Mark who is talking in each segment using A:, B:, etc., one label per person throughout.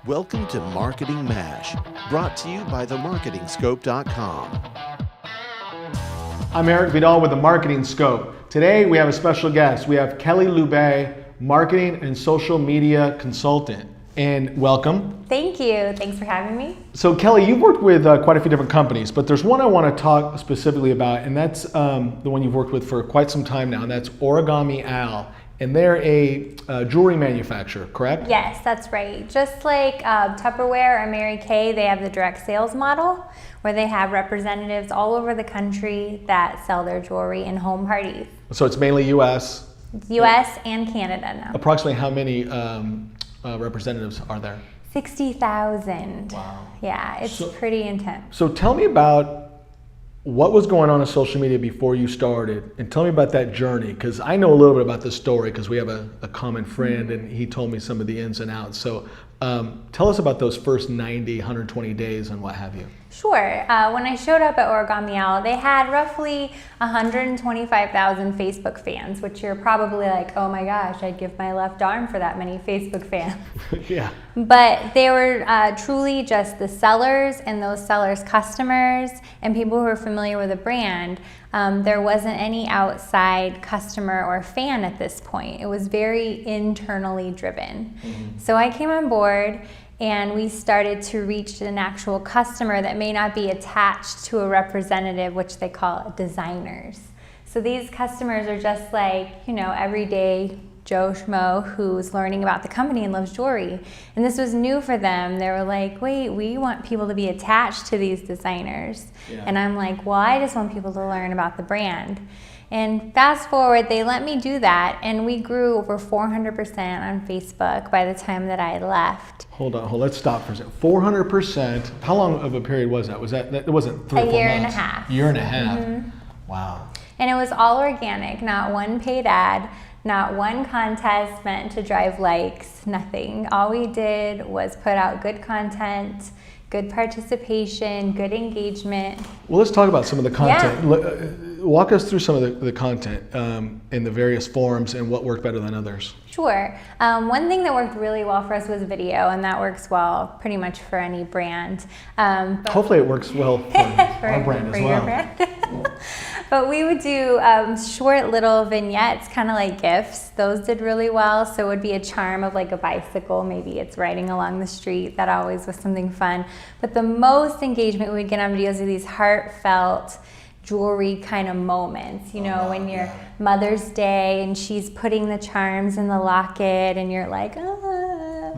A: Welcome to Marketing MASH, brought to you by themarketingscope.com.
B: I'm Eric Vidal with the Marketing Scope. Today we have a special guest. We have Kelly Loubet, marketing and social media consultant. And welcome.
C: Thank you. Thanks for having me.
B: So Kelly, you've worked with quite a few different companies, but there's one I want to talk specifically about, and that's the one you've worked with for quite some time now, and that's Origami Al. And they're a jewelry manufacturer, correct?
C: Yes, that's right. Just like Tupperware or Mary Kay, they have the direct sales model where they have representatives all over the country that sell their jewelry in home parties.
B: So it's mainly U.S.?
C: U.S. and Canada now.
B: Approximately how many representatives are there?
C: 60,000.
B: Wow.
C: Yeah, it's pretty intense.
B: So tell me about what was going on social media before you started, and tell me about that journey, because I know a little bit about this story because we have a common friend and he told me some of the ins and outs. So tell us about those first 90, 120 days and what have you.
C: Sure. When I showed up at Origami Al, they had roughly 125,000 Facebook fans, which you're probably like, oh my gosh, I'd give my left arm for that many Facebook fans.
B: Yeah.
C: But they were truly just the sellers and those sellers' customers and people who are familiar with the brand. There wasn't any outside customer or fan at this point. It was very internally driven. Mm-hmm. So I came on board and we started to reach an actual customer that may not be attached to a representative, which they call designers. So these customers are just like, everyday Joe Schmo who's learning about the company and loves jewelry. And this was new for them. They were like, wait, we want people to be attached to these designers. Yeah. And I'm like, well, I just want people to learn about the brand. And fast forward, they let me do that, and we grew over 400% on Facebook by the time that I left.
B: Hold on, let's stop for a second. 400%, how long of a period was that? It wasn't 3 or 4 months?
C: A year and a half.
B: Year and a half,
C: Mm-hmm.
B: Wow.
C: And it was all organic, not one paid ad, not one contest meant to drive likes, nothing. All we did was put out good content, good participation, good engagement.
B: Well, let's talk about some of the content.
C: Yeah.
B: Walk us through some of the content in the various forms and what worked better than others.
C: Sure. One thing that worked really well for us was video, and that works well pretty much for any brand.
B: Hopefully it works well for our brand as well.
C: Brand. But we would do short little vignettes, kind of like GIFs. Those did really well. So it would be a charm of like a bicycle. Maybe it's riding along the street. That always was something fun. But the most engagement we would get on videos are these heartfelt jewelry kind of moments, when your Mother's Day and she's putting the charms in the locket and you're like, ah.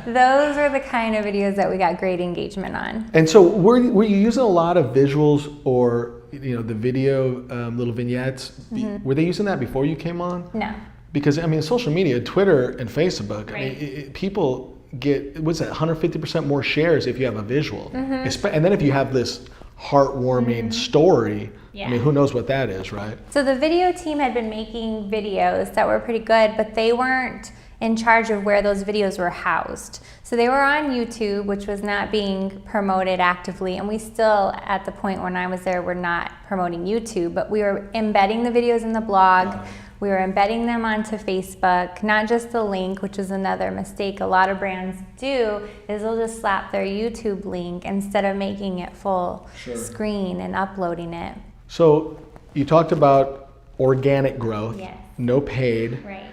C: Those were the kind of videos that we got great engagement on.
B: And so were you using a lot of visuals or the video little vignettes?
C: Mm-hmm.
B: Were they using that before you came on?
C: No.
B: Because social media, Twitter and Facebook,
C: Right.
B: People get, what's that, 150% more shares if you have a visual.
C: Mm-hmm.
B: And then if you have this heartwarming story,
C: Yeah.
B: who knows what that is, right?
C: So the video team had been making videos that were pretty good, but they weren't in charge of where those videos were housed. So they were on YouTube, which was not being promoted actively, and we still, at the point when I was there, were not promoting YouTube, but we were embedding the videos in the blog. We were embedding them onto Facebook, not just the link, which is another mistake a lot of brands do, is they'll just slap their YouTube link instead of making it full screen and uploading it.
B: So you talked about organic growth,
C: Yes.
B: no paid,
C: Right.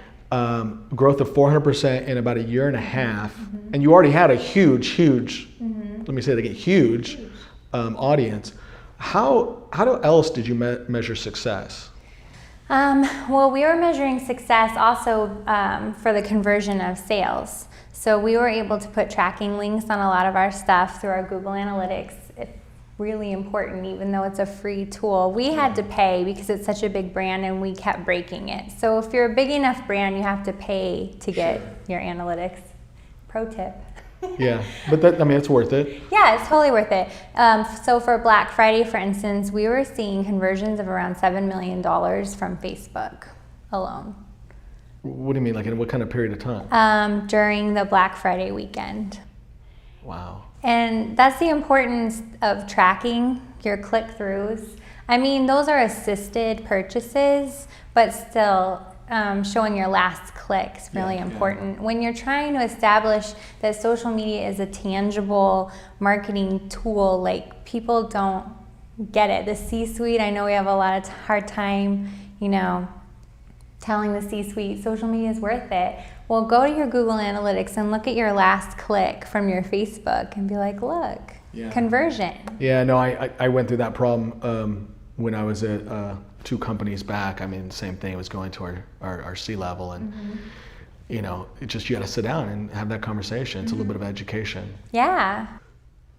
B: growth of 400% in about a year and a half, and you already had a huge, let me say it again, huge audience. How else did you measure success?
C: Well, we were measuring success also for the conversion of sales. So we were able to put tracking links on a lot of our stuff through our Google Analytics. It's really important, even though it's a free tool. We had to pay because it's such a big brand and we kept breaking it. So if you're a big enough brand, you have to pay to get your analytics. Pro tip.
B: Yeah, but it's worth it.
C: Yeah, it's totally worth it. So for Black Friday, for instance, we were seeing conversions of around $7 million from Facebook alone.
B: What do you mean, like in what kind of period of time?
C: During the Black Friday weekend.
B: Wow.
C: And that's the importance of tracking your click-throughs. I mean, those are assisted purchases, but still, showing your last click is really important. When you're trying to establish that social media is a tangible marketing tool, like, people don't get it. The C-suite, I know we have a lot of hard time, telling the C-suite social media is worth it. Well, go to your Google Analytics and look at your last click from your Facebook and be like, look, conversion.
B: Yeah, no, I went through that problem when I was at 2 companies back. I mean, same thing. It was going to our C-level, and you got to sit down and have that conversation. It's a little bit of education.
C: Yeah.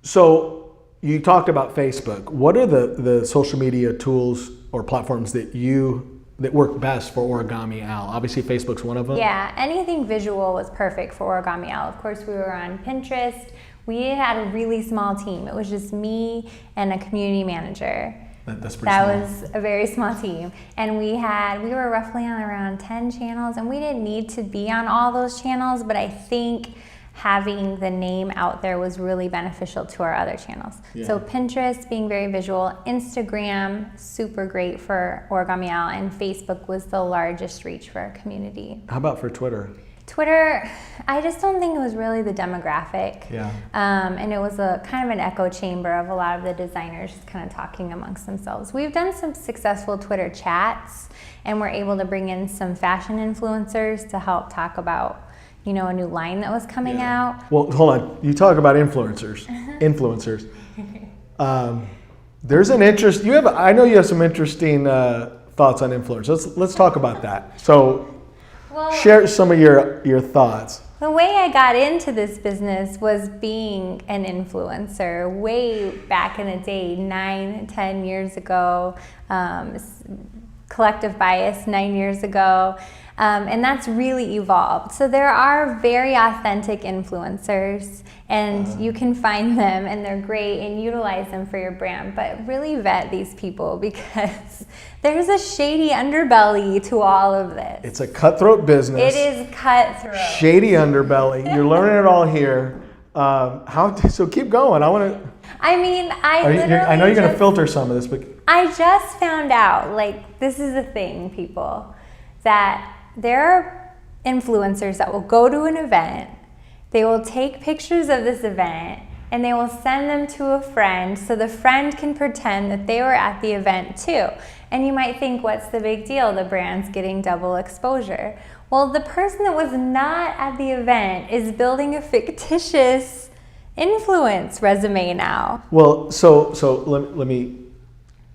B: So you talked about Facebook. What are the social media tools or platforms that work best for Origami Al? Obviously, Facebook's one of them.
C: Yeah, anything visual was perfect for Origami Al. Of course, we were on Pinterest. We had a really small team. It was just me and a community manager.
B: That's pretty
C: That
B: small.
C: was a very small team. And we were roughly on around 10 channels, and we didn't need to be on all those channels, but I think having the name out there was really beneficial to our other channels.
B: Yeah.
C: So Pinterest being very visual, Instagram, super great for Origami Al, and Facebook was the largest reach for our community.
B: How about for Twitter?
C: Twitter, I just don't think it was really the demographic.
B: Yeah.
C: And it was a kind of an echo chamber of a lot of the designers just kind of talking amongst themselves. We've done some successful Twitter chats, and we're able to bring in some fashion influencers to help talk about, a new line that was coming out.
B: Well, hold on. You talk about influencers. There's an interest. I know you have some interesting thoughts on influencers. Let's talk about that. So, share some of your thoughts.
C: The way I got into this business was being an influencer way back in the day, 9-10 years ago. Collective Bias 9 years ago. And that's really evolved. So there are very authentic influencers, and you can find them, and they're great, and utilize them for your brand. But really vet these people, because there's a shady underbelly to all of this.
B: It's a cutthroat business.
C: It is cutthroat.
B: Shady underbelly. You're learning it all here. So keep going. I want to.
C: I mean, I
B: know you're going to filter some of this, but
C: I just found out, this is a thing, people, that there are influencers that will go to an event, they will take pictures of this event, and they will send them to a friend so the friend can pretend that they were at the event too. And you might think, what's the big deal? The brand's getting double exposure. Well, the person that was not at the event is building a fictitious influence resume now.
B: Well, so let me.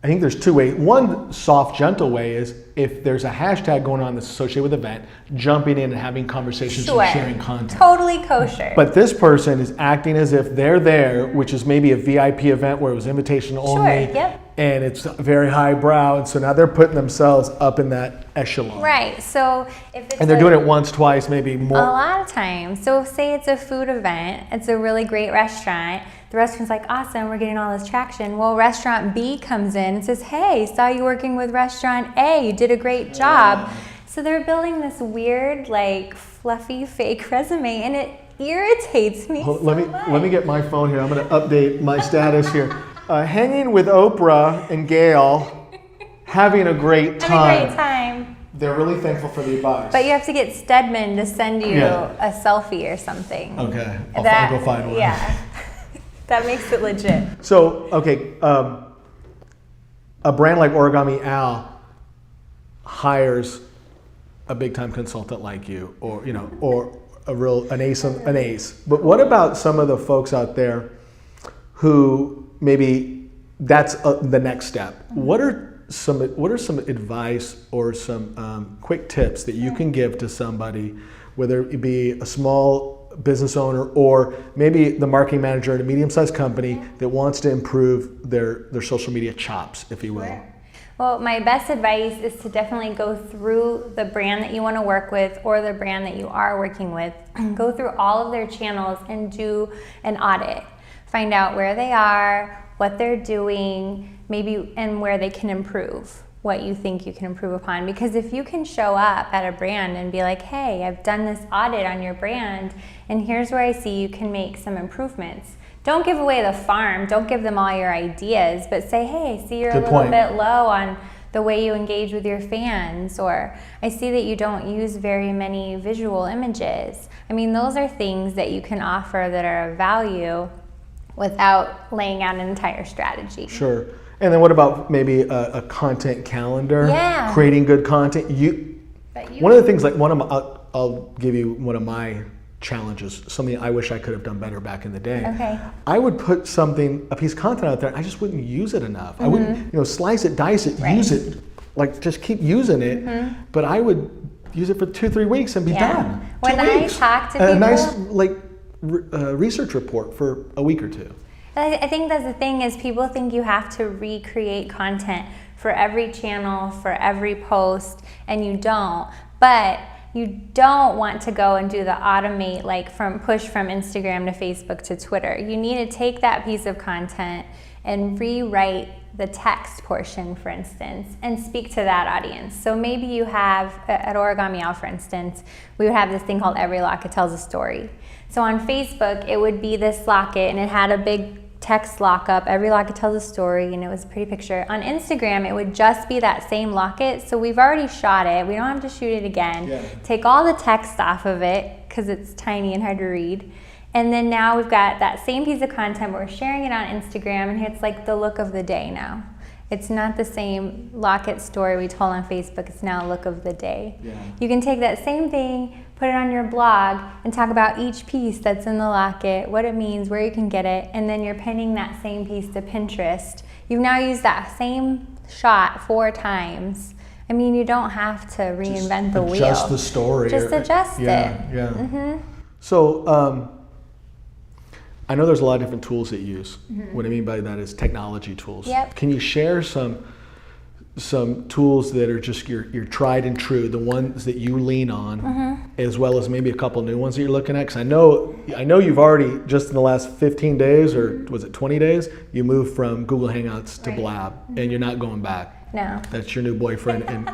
B: I think there's 2 ways. One soft, gentle way is if there's a hashtag going on that's associated with the event, jumping in and having conversations and sharing content.
C: Totally kosher.
B: But this person is acting as if they're there, which is maybe a VIP event where it was invitation only.
C: Yep.
B: And it's very highbrow, and so now they're putting themselves up in that echelon.
C: Right. So if it's
B: they're doing it once, twice, maybe more.
C: A lot of times. So say it's a food event, it's a really great restaurant. The restaurant's like, awesome, we're getting all this traction. Well, restaurant B comes in and says, hey, saw you working with restaurant A, you did a great job. So they're building this weird, fluffy, fake resume, and it irritates me so much.
B: Let me get my phone here. I'm going to update my status here. Hanging with Oprah and Gail, having a great time. They're really thankful for the advice.
C: But you have to get Stedman to send you a selfie or something.
B: Okay, I'll go find one.
C: Yeah, that makes it legit.
B: So, okay, a brand like Origami Al hires a big-time consultant like you, or an ace. But what about some of the folks out there who maybe that's the next step? What are some advice or some quick tips that you can give to somebody, whether it be a small business owner or maybe the marketing manager at a medium-sized company that wants to improve their social media chops, if you will?
C: Sure. Well, my best advice is to definitely go through the brand that you want to work with or the brand that you are working with. Go through all of their channels and do an audit. Find out where they are, what they're doing, maybe, and where they can improve, what you think you can improve upon. Because if you can show up at a brand and be like, hey, I've done this audit on your brand, and here's where I see you can make some improvements. Don't give away the farm. Don't give them all your ideas, but say, hey, I see you're a little bit low on the way you engage with your fans, or I see that you don't use very many visual images. I mean, those are things that you can offer that are of value without laying out an entire strategy.
B: Sure. And then what about maybe a content calendar?
C: Yeah.
B: Creating good content. One of the things, like I'll give you one of my challenges, something I wish I could have done better back in the day.
C: Okay.
B: I would put a piece of content out there, I just wouldn't use it enough. I wouldn't, slice it, dice it, use it, like just keep using it. But I would use it for 2-3 weeks and be done.
C: When I talk to people,
B: a nice research report for a week or two.
C: I think that's the thing, is people think you have to recreate content for every channel, for every post, and you don't. But you don't want to go and do the automate, like push from Instagram to Facebook to Twitter. You need to take that piece of content and rewrite the text portion, for instance, and speak to that audience. So maybe you have, at Origami Owl, for instance, we would have this thing called Every Locket Tells a Story. So on Facebook, it would be this locket, and it had a big text lockup, Every Locket Tells a Story, and it was a pretty picture. On Instagram, it would just be that same locket, so we've already shot it. We don't have to shoot it again.
B: Yeah.
C: Take all the text off of it, because it's tiny and hard to read. And then now we've got that same piece of content, but we're sharing it on Instagram, and it's like the look of the day now. It's not the same locket story we told on Facebook, it's now look of the day.
B: Yeah.
C: You can take that same thing, put it on your blog, and talk about each piece that's in the locket, what it means, where you can get it, and then you're pinning that same piece to Pinterest. You've now used that same shot 4 times. I mean, you don't have to reinvent the wheel.
B: Adjust the story.
C: Just adjust it.
B: Yeah. So, I know there's a lot of different tools that you use. What I mean by that is technology tools.
C: Yep.
B: Can you share some tools that are just your tried and true, the ones that you lean on, as well as maybe a couple new ones that you're looking at? Because I know you've already, just in the last 15 days, or was it 20 days, you moved from Google Hangouts to Blab, and you're not going back.
C: No.
B: That's your new boyfriend, and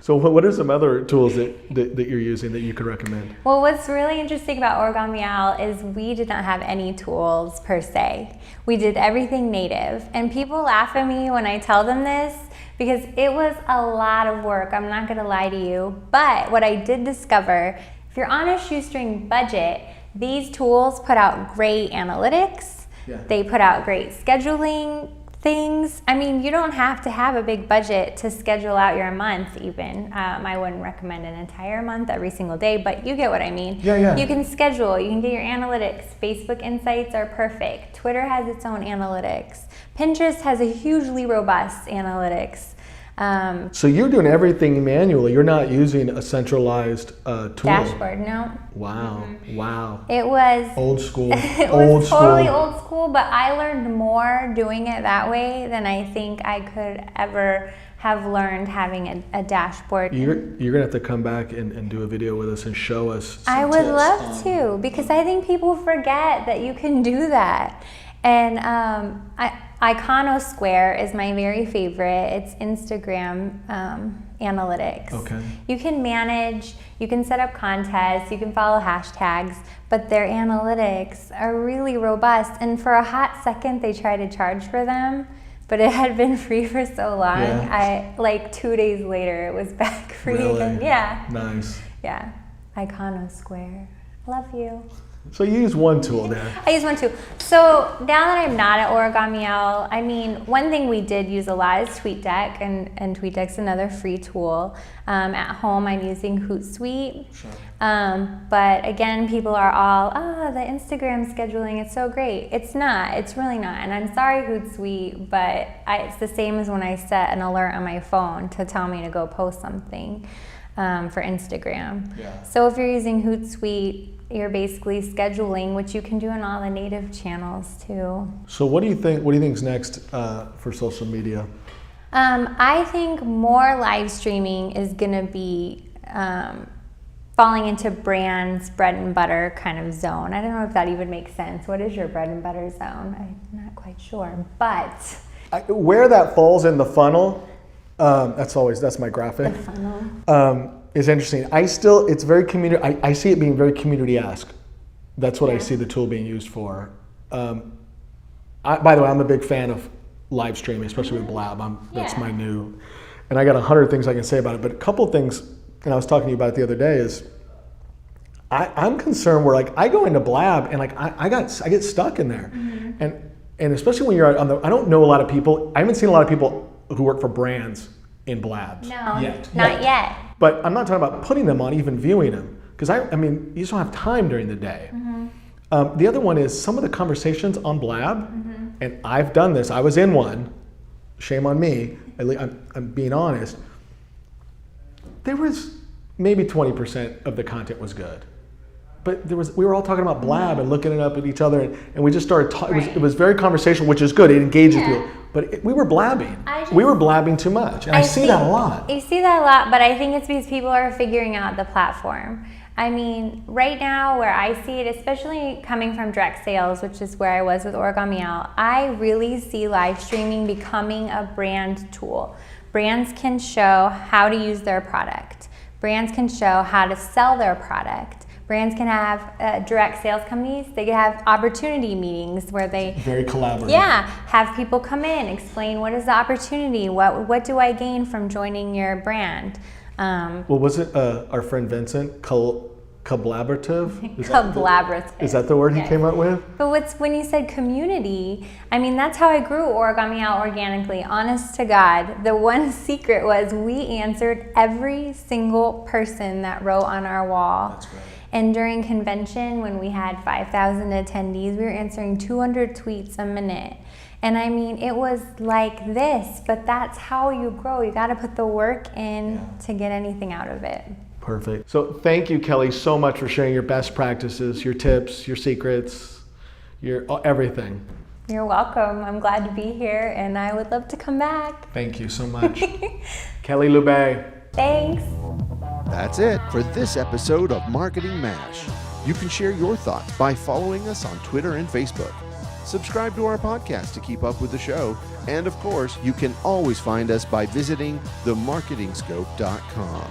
B: so what are some other tools that you're using that you could recommend?
C: Well, what's really interesting about Origami Owl is we did not have any tools per se. We did everything native, and people laugh at me when I tell them this because it was a lot of work. I'm not going to lie to you, but what I did discover, if you're on a shoestring budget, these tools put out great analytics.
B: Yeah.
C: They put out great scheduling things. I mean, you don't have to have a big budget to schedule out your month even. I wouldn't recommend an entire month every single day, but you get what I mean.
B: Yeah.
C: You can schedule, you can get your analytics. Facebook Insights are perfect. Twitter has its own analytics. Pinterest has a hugely robust analytics.
B: So you're doing everything manually. You're not using a centralized tool.
C: Dashboard, no.
B: Wow.
C: It was
B: Old school.
C: it was totally old school, but I learned more doing it that way than I think I could ever have learned having a dashboard.
B: You're gonna have to come back and do a video with us and show us.
C: I would love to, because I think people forget that you can do that. And Iconosquare is my very favorite. It's Instagram analytics.
B: Okay.
C: You can manage, you can set up contests, you can follow hashtags, but their analytics are really robust. And for a hot second, they tried to charge for them, but it had been free for so long.
B: Yeah.
C: Like 2 days later, it was back free
B: Really?
C: again. Yeah.
B: Nice.
C: Yeah. Iconosquare. Love you.
B: So you use one tool there.
C: I use one too. So now that I'm not at Origami Owl, I mean, one thing we did use a lot is TweetDeck, and TweetDeck's another free tool. At home, I'm using Hootsuite.
B: Sure.
C: But again, people are all, the Instagram scheduling, it's so great. It's not, it's really not. And I'm sorry, Hootsuite, but it's the same as when I set an alert on my phone to tell me to go post something for Instagram.
B: Yeah.
C: So if you're using Hootsuite, you're basically scheduling, which you can do in all the native channels too.
B: So what do you think is next for social media?
C: I think more live streaming is gonna be falling into brand's bread and butter kind of zone. I don't know if that even makes sense. What is your bread and butter zone? I'm not quite sure, but.
B: Where that falls in the funnel, that's my graphic.
C: The funnel.
B: Is interesting. It's very community. I see it being very community-esque. That's what I see the tool being used for. By the way, I'm a big fan of live streaming, especially with Blab. That's
C: Yeah.
B: my new, and I got 100 things I can say about it. But a couple things, and I was talking to you about it the other day, is I'm concerned where like I go into Blab and like I get stuck in there, and especially when you're on the, I don't know a lot of people. I haven't seen a lot of people who work for brands in Blabs.
C: No,
B: yet.
C: not yet.
B: But I'm not talking about putting them on, even viewing them, because I mean you just don't have time during the day. The other one is some of the conversations on Blab, and I've done this. I was in one. Shame on me. I'm being honest. There was maybe 20% of the content was good, but we were all talking about Blab and looking it up at each other, and we just started talking.
C: Right.
B: It was very conversational, which is good. It engages
C: Yeah.
B: people. But we were blabbing. We were blabbing too much, and I see that a lot.
C: You see that a lot, but I think it's because people are figuring out the platform. I mean, right now where I see it, especially coming from direct sales, which is where I was with Origami Out, I really see live streaming becoming a brand tool. Brands can show how to use their product. Brands can show how to sell their product. Brands can have direct sales companies. They can have opportunity meetings where they
B: Very collaborative.
C: have people come in, explain what is the opportunity, what do I gain from joining your brand.
B: Well, was it our friend Vincent collaborative?
C: Collaborative.
B: Is that the word he
C: Yes.
B: came up with?
C: But when you said community, I mean, that's how I grew Origami Out organically. Honest to God, the one secret was we answered every single person that wrote on our wall.
B: That's great.
C: And during convention, when we had 5,000 attendees, we were answering 200 tweets a minute. And I mean, it was like this, but that's how you grow. You got to put the work in to get anything out of it.
B: Perfect. So thank you, Kelly, so much for sharing your best practices, your tips, your secrets, your everything.
C: You're welcome. I'm glad to be here, and I would love to come back.
B: Thank you so much. Kelly Loubet.
C: Thanks.
A: That's it for this episode of Marketing MASH. You can share your thoughts by following us on Twitter and Facebook. Subscribe to our podcast to keep up with the show. And of course, you can always find us by visiting themarketingscope.com.